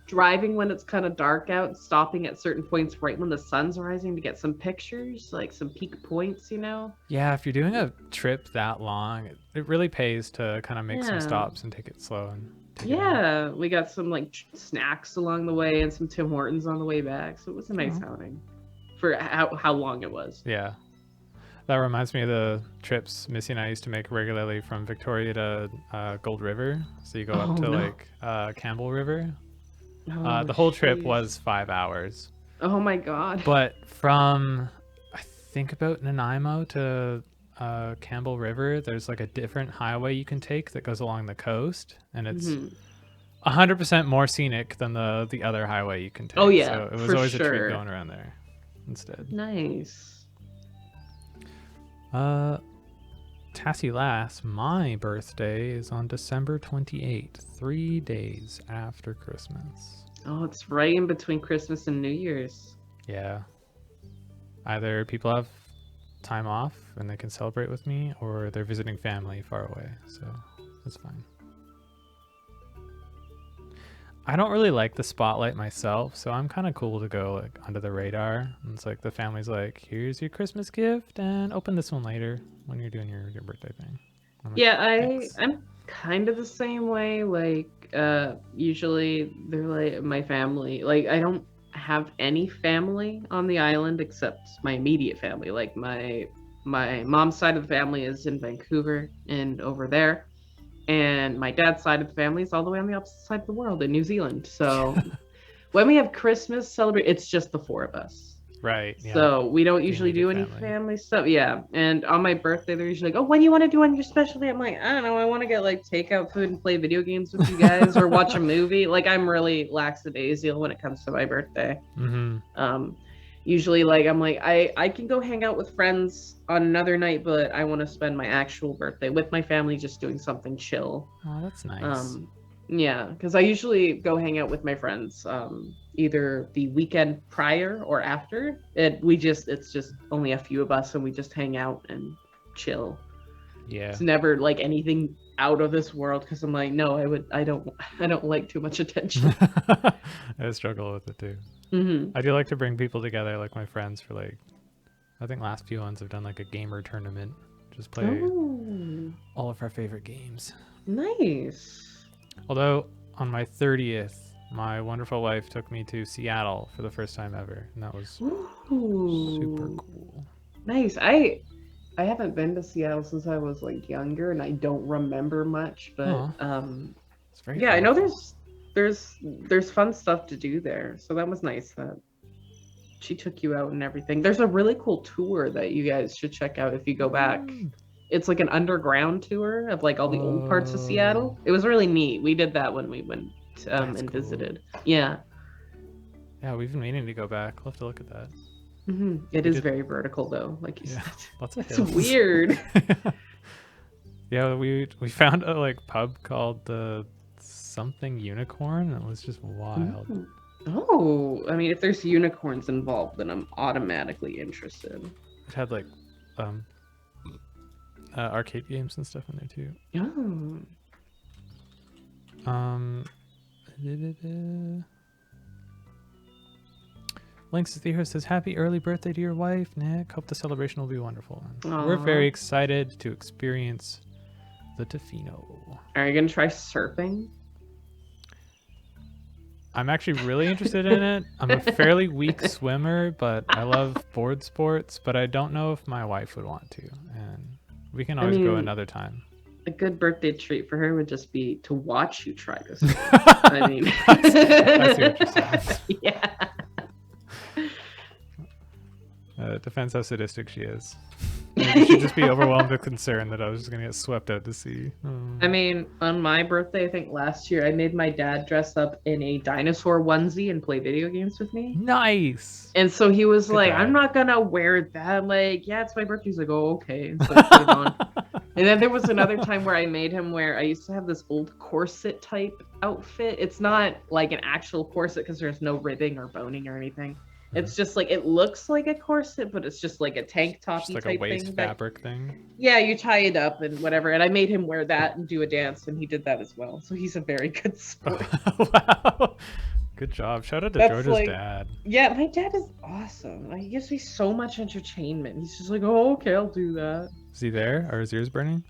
S2: driving when it's kind of dark out, stopping at certain points right when the sun's rising to get some pictures, like some peak points, you know?
S1: Yeah, if you're doing a trip that long, it really pays to kind of make some stops and take it slow. And
S2: we got some like snacks along the way and some Tim Hortons on the way back, so it was a nice outing for how long it was.
S1: Yeah. That reminds me of the trips Missy and I used to make regularly from Victoria to Gold River. So you go up to like Campbell River. The whole trip was 5 hours.
S2: Oh my God.
S1: But from, I think about Nanaimo to Campbell River, there's like a different highway you can take that goes along the coast. And it's 100% more scenic than the other highway you can take.
S2: Oh yeah,
S1: so it was always a treat going around there instead.
S2: Nice.
S1: Tassie Lass, my birthday is on December 28th, 3 days after Christmas.
S2: Oh, it's right in between Christmas and New Year's.
S1: Yeah. Either people have time off and they can celebrate with me, or they're visiting family far away, so that's fine. I don't really like the spotlight myself, so I'm kind of cool to go like under the radar. And it's like the family's like, here's your Christmas gift and open this one later when you're doing your birthday thing.
S2: I'm kind of the same way. Like usually they're like my family, like I have any family on the island except my immediate family. Like my mom's side of the family is in Vancouver and over there, and my dad's side of the family is all the way on the opposite side of the world in New Zealand. So when we have Christmas celebrate, it's just the four of us.
S1: Right. Yeah.
S2: So we don't
S1: The
S2: usually do
S1: immediate
S2: any
S1: family.
S2: family stuff. Yeah. And on my birthday, they're usually like, oh, what do you want to do on your special day? I'm like, I don't know. I want to get like takeout food and play video games with you guys or watch a movie. Like I'm really lackadaisical when it comes to my birthday. Usually like I'm like, I can go hang out with friends on another night, but I want to spend my actual birthday with my family just doing something chill.
S1: Oh, that's nice.
S2: Yeah, because I usually go hang out with my friends either the weekend prior or after. It's just only a few of us and we just hang out and chill.
S1: Yeah.
S2: It's never like anything out of this world because I'm like, no, I don't like too much attention.
S1: I struggle with it too.
S2: Mm-hmm.
S1: I do like to bring people together, like my friends, for like, I think last few ones have done like a gamer tournament. Just play all of our favorite games.
S2: Nice.
S1: Although on my 30th, my wonderful wife took me to Seattle for the first time ever, and that was super cool.
S2: Nice. I haven't been to Seattle since I was like younger, and I don't remember much. But
S1: it's very
S2: yeah, I know
S1: colorful.
S2: there's fun stuff to do there. So that was nice that she took you out and everything. There's a really cool tour that you guys should check out if you go back. It's like an underground tour of like all the old parts of Seattle. It was really neat. We did that when we went and visited. Yeah.
S1: Yeah, we've been meaning to go back. We'll have to look at that.
S2: Mm-hmm. It is very vertical though, like you said.
S1: Lots of
S2: it's
S1: hills.
S2: Weird.
S1: Yeah, we found a like pub called the something unicorn. It was just wild.
S2: Oh, I mean, if there's unicorns involved, then I'm automatically interested.
S1: It had like arcade games and stuff in there too. Links to Theo says, happy early birthday to your wife, Nick. Hope the celebration will be wonderful. We're very excited to experience the Tofino.
S2: Are you gonna try surfing?
S1: I'm actually really interested in it. I'm a fairly weak swimmer, but I love board sports, but I don't know if my wife would want to. And we can always go another time.
S2: A good birthday treat for her would just be to watch you try this. I mean,
S1: I see what you're saying.
S2: Yeah.
S1: Depends how sadistic she is. Maybe she'd just be overwhelmed with concern that I was just going to get swept out to sea.
S2: I mean, on my birthday, I think last year, I made my dad dress up in a dinosaur onesie and play video games with me.
S1: Nice.
S2: And so he was like, I'm not going to wear that. Like, yeah, it's my birthday. He's like, oh, okay. And so I put it on. And then there was another time where I made him wear, I used to have this old corset type outfit. It's not like an actual corset because there's no ribbing or boning or anything. It's just like, it looks like a corset, but it's just like a tank top-y
S1: like
S2: type
S1: a waist
S2: thing.
S1: fabric thing.
S2: Yeah, you tie it up and whatever. And I made him wear that and do a dance, and he did that as well. So he's a very good sport.
S1: Wow. Good job. Shout out to George's dad.
S2: Yeah, my dad is awesome. He gives me so much entertainment. He's just like, oh, okay, I'll do that.
S1: Is he there? Are his ears burning?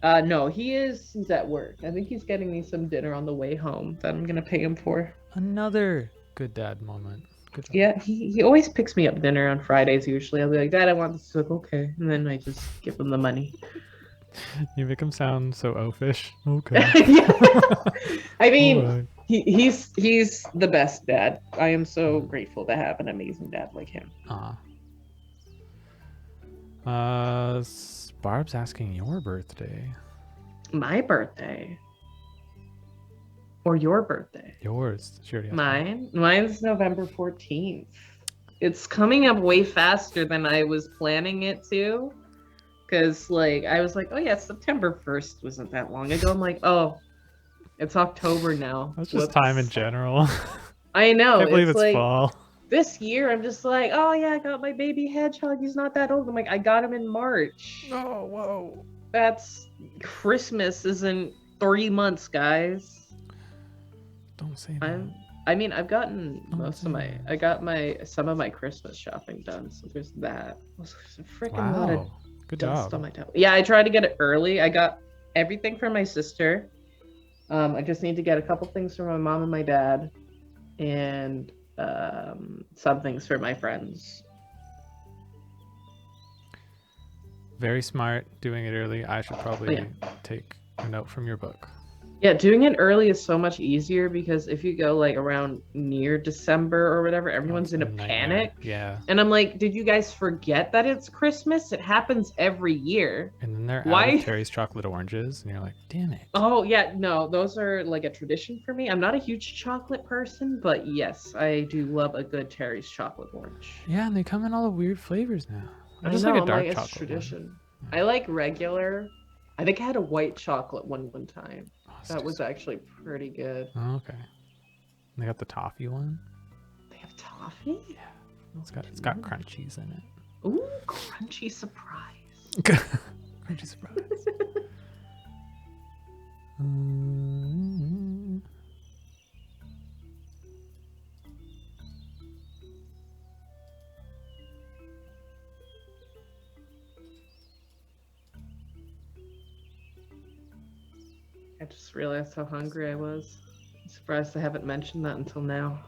S2: No, he's at work. I think he's getting me some dinner on the way home that I'm going to pay him for.
S1: Another good dad moment. Good job.
S2: Yeah, he always picks me up dinner on Fridays usually. I'll be like, Dad, I want this. He's like, okay. And then I just give him the money.
S1: You make him sound so oafish. Okay.
S2: I mean, right. he's the best dad. I am so grateful to have an amazing dad like him.
S1: Barb's asking your birthday.
S2: My birthday. Or your birthday?
S1: Yours. Sure.
S2: Mine? Mine's November 14th. It's coming up way faster than I was planning it to. Because, like, I was like, oh, yeah, September 1st wasn't that long ago. I'm like, oh, it's October now.
S1: That's just time in general.
S2: I know.
S1: I can't believe it's
S2: like,
S1: fall.
S2: This year, I'm just like, oh, yeah, I got my baby hedgehog. He's not that old. I'm like, I got him in March.
S1: Oh, whoa.
S2: That's Christmas isn't 3 months, guys.
S1: Don't say that.
S2: I mean, I've gotten some of my Christmas shopping done, so there's that. There's a freaking lot of
S1: good
S2: dust
S1: job
S2: on my toe. Yeah, I tried to get it early. I got everything from my sister. I just need to get a couple things from my mom and my dad, and some things for my friends.
S1: Very smart doing it early. I should probably
S2: Yeah.
S1: take a note from your book.
S2: Yeah, doing it early is so much easier because if you go like around near December or whatever, everyone's in a
S1: nightmare.
S2: panic.
S1: Yeah.
S2: And I'm like, did you guys forget that it's Christmas? It happens every year.
S1: And then they're out
S2: Why?
S1: of Terry's chocolate oranges, and you're like, damn it.
S2: Oh, yeah, no, those are like a tradition for me. I'm not a huge chocolate person, but yes, I do love a good Terry's chocolate orange.
S1: Yeah, and they come in all the weird flavors now. I
S2: I
S1: just
S2: know,
S1: like a
S2: I'm
S1: dark
S2: like, it's
S1: chocolate
S2: tradition.
S1: one.
S2: I like regular. I think I had a white chocolate one time.
S1: Oh, it's
S2: That
S1: too
S2: was
S1: sweet.
S2: actually pretty good.
S1: Oh, okay. They got the toffee one.
S2: They have toffee?
S1: Yeah. It's got crunchies in it.
S2: Ooh, crunchy surprise.
S1: Crunchy surprise.
S2: I just realized how hungry I was. I'm surprised I haven't mentioned that until now.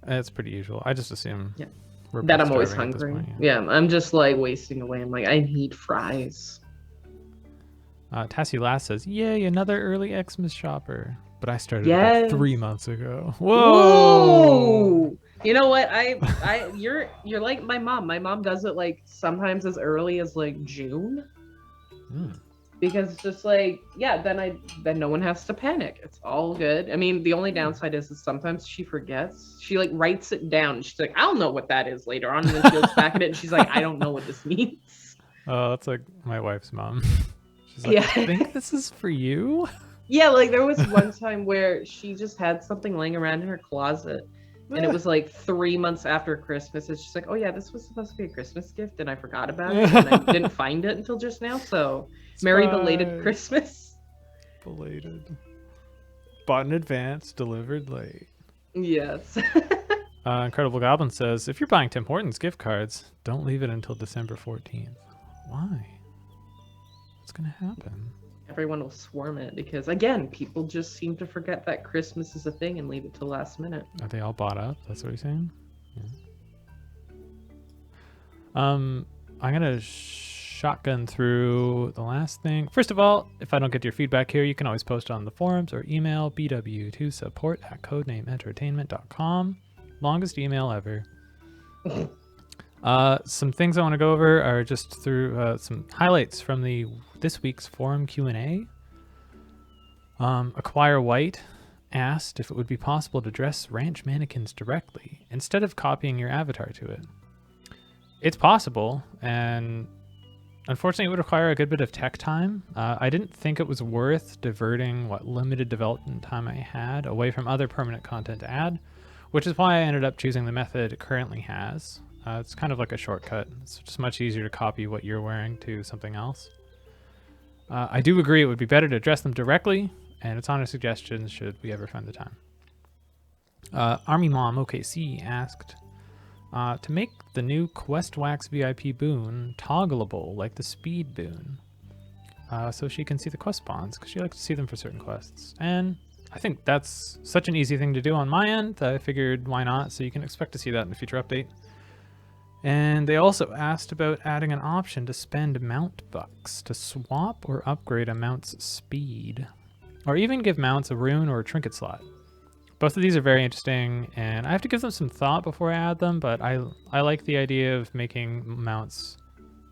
S1: It's pretty usual. I just assume
S2: Yeah.
S1: we're
S2: That
S1: both
S2: I'm always
S1: starving at this
S2: hungry.
S1: point,
S2: Yeah, I'm just like wasting away. I'm like, I need fries.
S1: Tassie Lass says, "Yay, another early Xmas shopper." But I started
S2: Yes.
S1: about 3 months ago. Whoa!
S2: You know what? You're like my mom. My mom does it like sometimes as early as like June. Because it's just like, yeah, then no one has to panic. It's all good. I mean, the only downside is sometimes she forgets. She like writes it down. And she's like, I'll know what that is later on. And then she looks back at it and she's like, I don't know what this means.
S1: Oh, that's like my wife's mom. She's like,
S2: Yeah.
S1: I think this is for you.
S2: Yeah, like there was one time where she just had something laying around in her closet. And it was like 3 months after Christmas. And she's like, oh yeah, this was supposed to be a Christmas gift. And I forgot about it. And I didn't find it until just now. So merry belated Christmas.
S1: Belated. Bought in advance, delivered late.
S2: Yes.
S1: Incredible Goblin says, if you're buying Tim Hortons gift cards, don't leave it until December 14th. Why? What's going to happen?
S2: Everyone will swarm it because, again, people just seem to forget that Christmas is a thing and leave it till last minute.
S1: Are they all bought up? That's what you're saying? Yeah. I'm going to shotgun through the last thing. First of all, if I don't get your feedback here, you can always post on the forums or email bw2support@codenameentertainment.com. Longest email ever. Some things I want to go over are just through some highlights from this week's forum Q&A. Acquire White asked if it would be possible to dress ranch mannequins directly instead of copying your avatar to it. It's possible, and unfortunately it would require a good bit of tech time. I didn't think it was worth diverting what limited development time I had away from other permanent content to add, which is why I ended up choosing the method it currently has. It's kind of like a shortcut. It's just much easier to copy what you're wearing to something else. I do agree it would be better to address them directly, and it's on our suggestions should we ever find the time. Army Mom OKC asked to make the new Quest Wax VIP boon toggleable like the Speed boon, so she can see the quest spawns, because she likes to see them for certain quests. And I think that's such an easy thing to do on my end that I figured why not, so you can expect to see that in a future update. And they also asked about adding an option to spend mount bucks to swap or upgrade a mount's speed, or even give mounts a rune or a trinket slot. Both of these are very interesting, and I have to give them some thought before I add them, but I like the idea of making mounts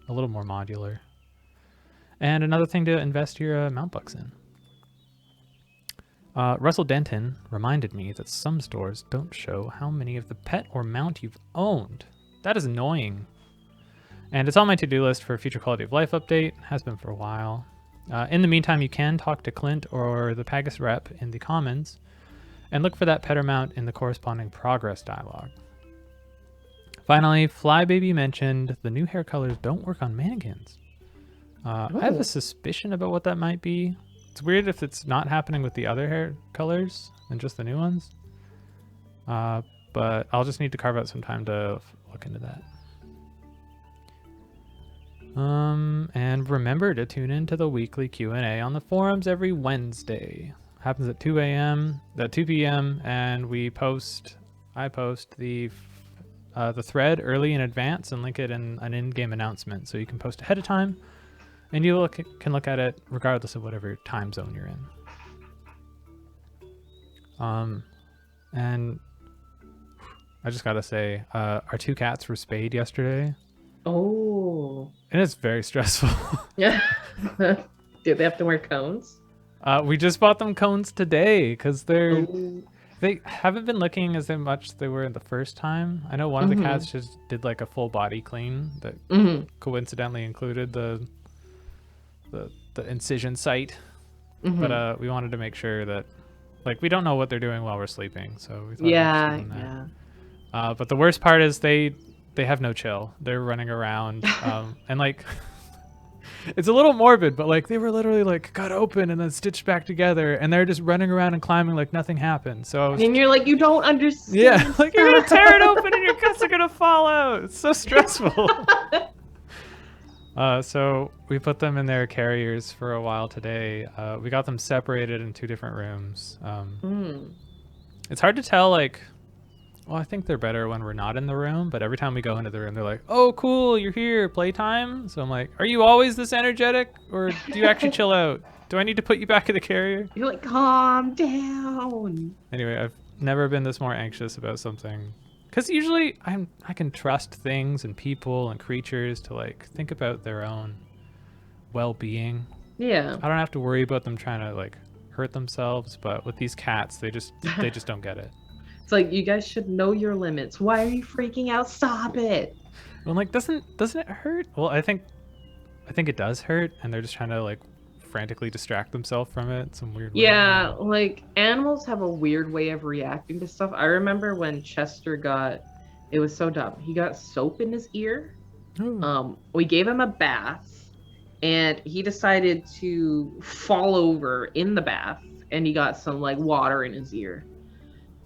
S1: a little more modular. And another thing to invest your mount bucks in. Russell Denton reminded me that some stores don't show how many of the pet or mount you've owned. That is annoying. And it's on my to-do list for a future quality of life update. Has been for a while. In the meantime, you can talk to Clint or the Pagus rep in the commons and look for that pet or mount in the corresponding progress dialogue. Finally, Flybaby mentioned the new hair colors don't work on mannequins. I have a suspicion about what that might be. It's weird if it's not happening with the other hair colors than just the new ones. But I'll just need to carve out some time to look into that. And remember to tune into the weekly Q&A on the forums every Wednesday. happens at 2 a.m. At 2 p.m. and I post the thread early in advance and link it in an in-game announcement, so you can post ahead of time, and you can look at it regardless of whatever time zone you're in. And I just gotta say, our 2 cats were spayed yesterday.
S2: Oh.
S1: And it's very stressful.
S2: Yeah. Do they have to wear cones?
S1: We just bought them cones today because
S2: Oh.
S1: they haven't been licking as much as they were the first time. I know one of the cats just did like a full body clean that coincidentally included the incision site. But we wanted to make sure that, like, we don't know what they're doing while we're sleeping, so we thought we'd just give them that. But the worst part is they have no chill. They're running around, and like, it's a little morbid, but like they were literally like cut open and then stitched back together, and they're just running around and climbing like nothing happened. So
S2: and you're like, you don't understand.
S1: Yeah, like you're gonna tear it open and your guts are gonna fall out. It's so stressful. So we put them in their carriers for a while today. We got them separated in 2 different rooms. It's hard to tell, like, well, I think they're better when we're not in the room, but every time we go into the room, they're like, oh, cool, you're here, playtime? So I'm like, are you always this energetic, or do you actually chill out? Do I need to put you back in the carrier?
S2: You're like, calm down.
S1: Anyway, I've never been this more anxious about something. Because usually I can trust things and people and creatures to, like, think about their own well-being.
S2: Yeah.
S1: I don't have to worry about them trying to, like, hurt themselves, but with these cats, they just don't get it.
S2: It's like, you guys should know your limits. Why are you freaking out? Stop it.
S1: Well, like, doesn't it hurt? Well, I think it does hurt, and they're just trying to, like, frantically distract themselves from it. Some weird way.
S2: Yeah, like, animals have a weird way of reacting to stuff. I remember when Chester it was so dumb. He got soap in his ear. We gave him a bath, and he decided to fall over in the bath, and he got some, like, water in his ear.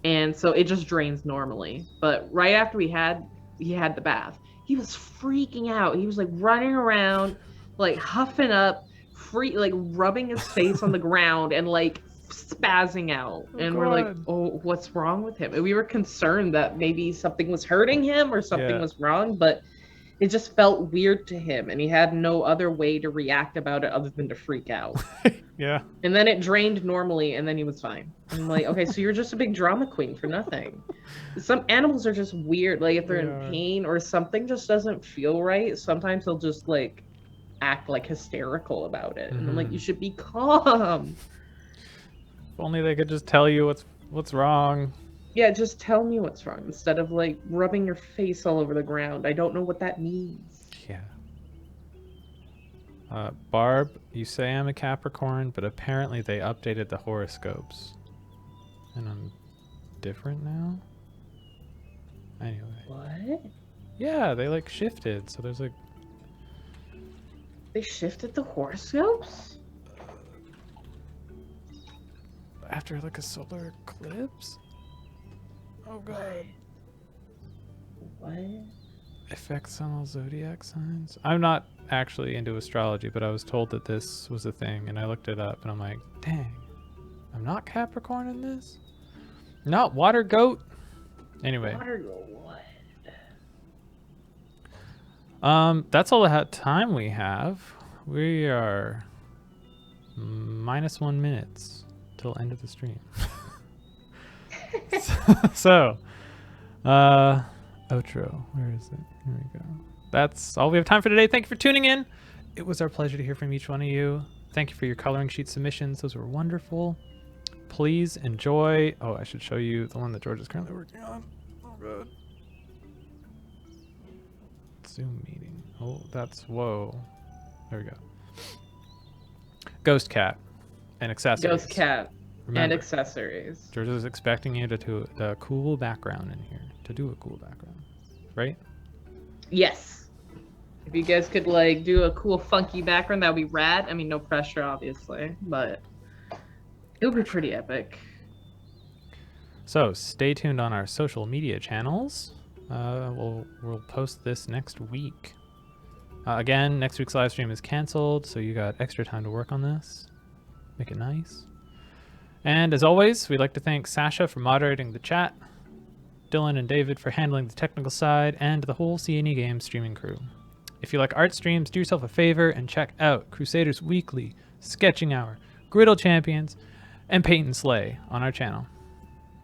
S2: And so it just drains normally. But right after he had the bath, he was freaking out. He was like running around, like huffing up, like rubbing his face on the ground and like spazzing out. And we're like, oh, what's wrong with him? And we were concerned that maybe something was hurting him or something was wrong, but it just felt weird to him, and he had no other way to react about it other than to freak out.
S1: Yeah.
S2: And then it drained normally, and then he was fine. I'm like, okay, so you're just a big drama queen for nothing. Some animals are just weird. Like, if they're in pain or something just doesn't feel right, sometimes they'll just, like, act, like, hysterical about it. And I'm like, you should be calm.
S1: If only they could just tell you what's wrong.
S2: Yeah, just tell me what's wrong instead of, like, rubbing your face all over the ground. I don't know what that means.
S1: Yeah. Barb, you say I'm a Capricorn, but apparently they updated the horoscopes. And I'm different now? Anyway.
S2: What?
S1: Yeah, they, like, shifted, so there's, like...
S2: They shifted the horoscopes?
S1: After, like, a solar eclipse? Oh god.
S2: What?
S1: Effects on all zodiac signs? I'm not actually into astrology, but I was told that this was a thing, and I looked it up, and I'm like, dang, I'm not Capricorn in this? Not water goat? Anyway.
S2: Water goat what?
S1: That's all the time we have. We are -1 minute till end of the stream. So, outro, where is it? Here we go. That's all we have time for today. Thank you for tuning in. It was our pleasure to hear from each one of you. Thank you for your coloring sheet submissions. Those were wonderful. Please enjoy. Oh, I should show you the one that George is currently working on. Oh, God. Zoom meeting. Oh, that's, whoa. There we go. Ghost cat and accessories.
S2: Ghost cat.
S1: Remember,
S2: and accessories.
S1: George is expecting you to do a cool background in here. To do a cool background. Right?
S2: Yes. If you guys could, like, do a cool, funky background, that would be rad. I mean, no pressure, obviously, but it would be pretty epic.
S1: So, stay tuned on our social media channels. We'll post this next week. Again, next week's live stream is canceled, so you got extra time to work on this. Make it nice. And as always, we'd like to thank Sasha for moderating the chat, Dylan and David for handling the technical side, and the whole C&E Games streaming crew. If you like art streams, do yourself a favor and check out Crusaders Weekly, Sketching Hour, Griddle Champions, and Paint and Slay on our channel.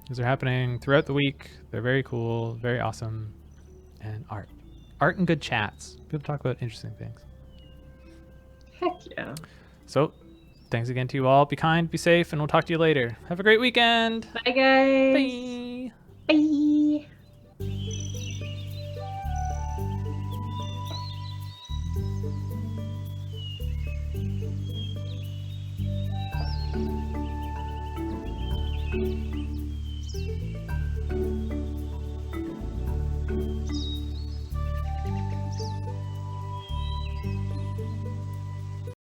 S1: These are happening throughout the week. They're very cool, very awesome, and art and good chats. People talk about interesting things.
S2: Heck yeah.
S1: So, thanks again to you all. Be kind, be safe, and we'll talk to you later. Have a great weekend.
S2: Bye, guys.
S1: Bye.
S2: Bye.